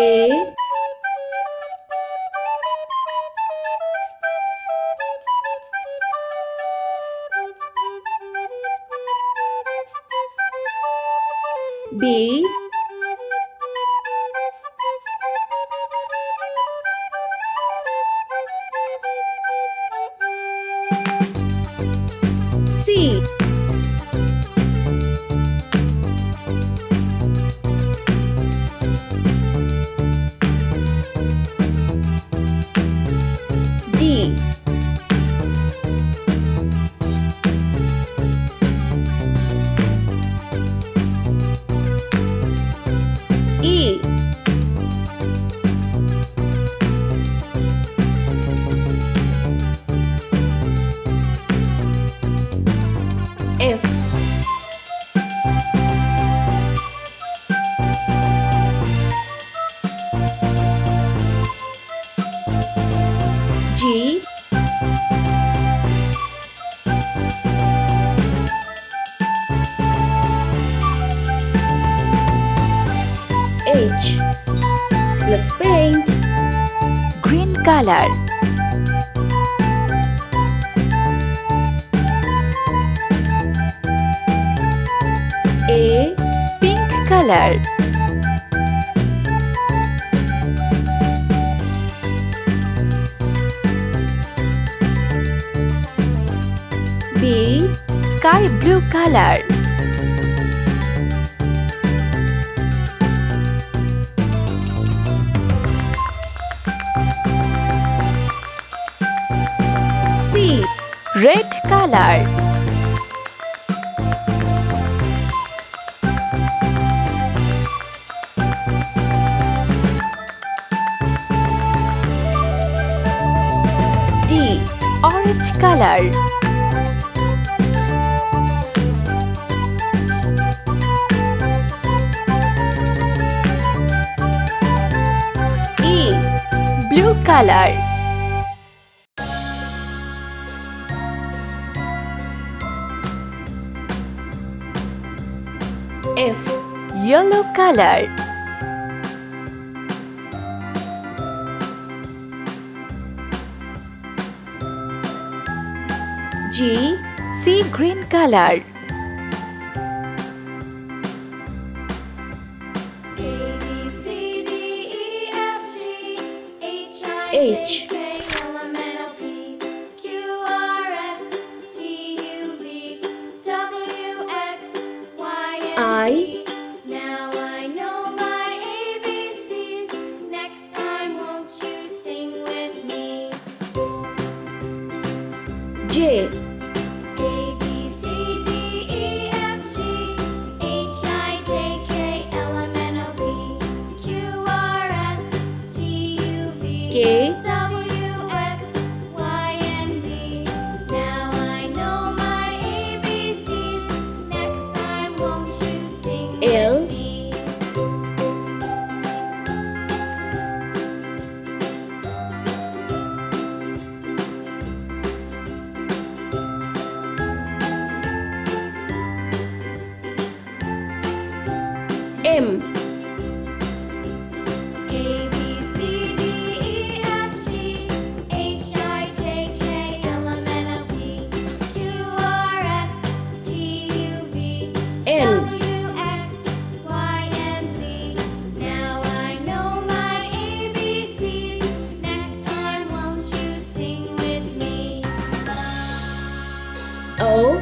A B C D E F G H. Let's paint. Green color. A Pink color. B Sky blue color. C Red color. D Orange color. E Blue color. F Yellow color. G Sea green color. A, B, C, D, E, F, G, H, I, H. J, K, L, M, N, O, P, Q, R, S, T, U, V, W, X, Y, and I. Z. Now I know my ABCs. Next time, won't you sing with me? J A, B, C, D, E, F, G, H, I, J, K, L, M, N, O, P, Q, R, S, T, U, V, K W, X, Y, and Z. Now I know my ABCs. Next time, won't you sing L. with me? M A, B, C, D, E, F, G, H, I, J, K, L, M, N, O, P, Q, R, S, T, U, V, N W, X, Y, and Z. Now I know my ABCs. Next time, won't you sing with me? O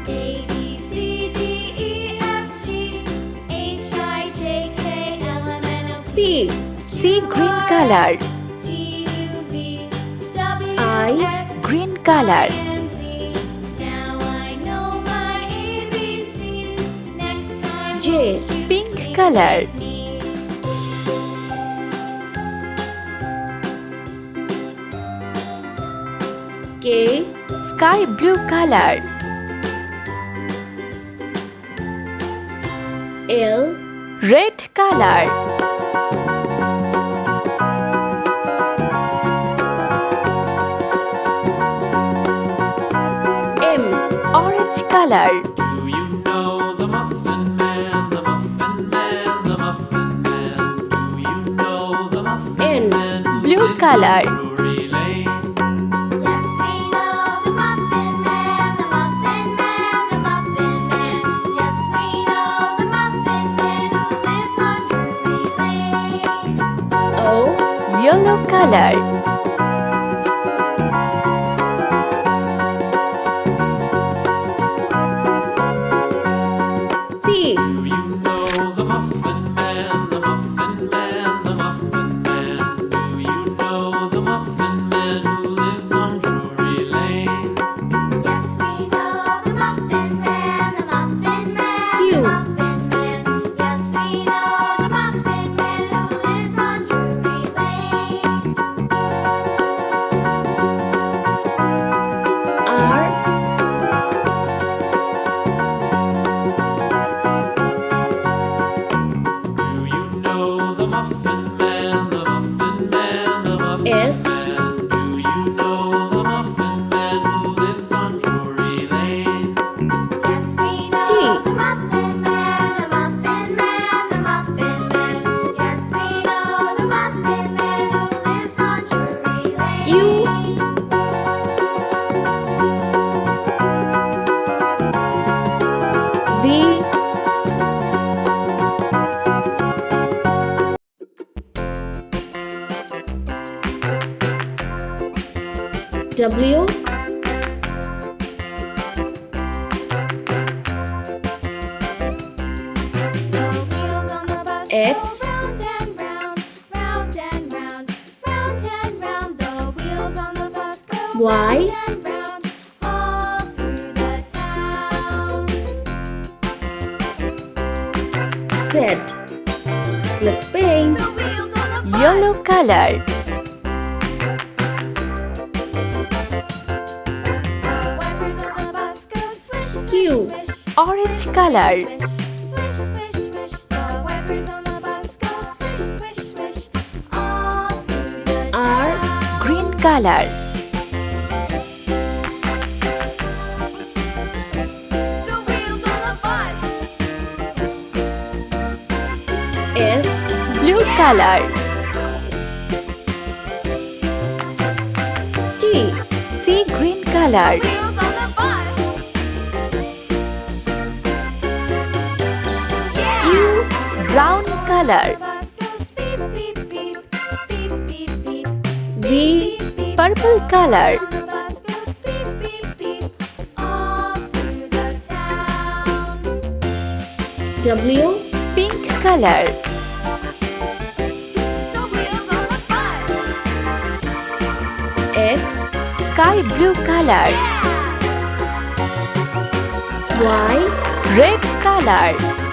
A, B, C, D, E, F, G, H, I, J, K, L, M, N, O, P Sea green color. T, U, V, W, I. X, Green color. and Z. Now I know my ABCs. Next time, J. won't you Pink sing color. with me? K Sky blue color. L Red color. M Orange color. Do you know the Muffin Man? color. Yes, we know the Muffin Man, the Muffin Man, the Muffin Man. Yes, we know the Muffin Man who lives on Drury Lane. O, Yellow color. P, Do you know the Muffin Man, the Muffin Man, the Muffin Man? Do you know the Muffin Man who lives on Drury Lane? Yes, we know the Muffin Man, the Muffin Man, Q. the Muffin Man. Yes, we know the Muffin Man who lives on Drury Lane. R, Do you know the Muffin Man, the Muffin Man, the Muffin S, Man? Do you know the Muffin Man who lives on Drury Lane? Yes, we know T. the Muffin Man, the Muffin Man, the Muffin Man. Yes, we know the Muffin Man who lives on Drury Lane. U. V, W, The wheels on the bus X. go round and round, round and round, round and round. The wheels on the bus go Y. round and round, all through the town. Z. Let's paint. The wheels on the bus. Yellow color. The wipers on the bus go swish, swish, Q. swish. Orange color. Swish, swish, swish. The wipers on the bus go swish, swish, swish. All through the R. town. Green color. The wheels on the bus. S, Blue color. T, Sea green color. Wheels on the bus. U, Brown color. The bus goes beep, beep, beep, beep, beep, beep. V, Beep, beep. Purple color. The bus goes beep, beep, beep. All through the town. W, Pink color. The wheels on the bus. X, Sky blue color. Y, Red color.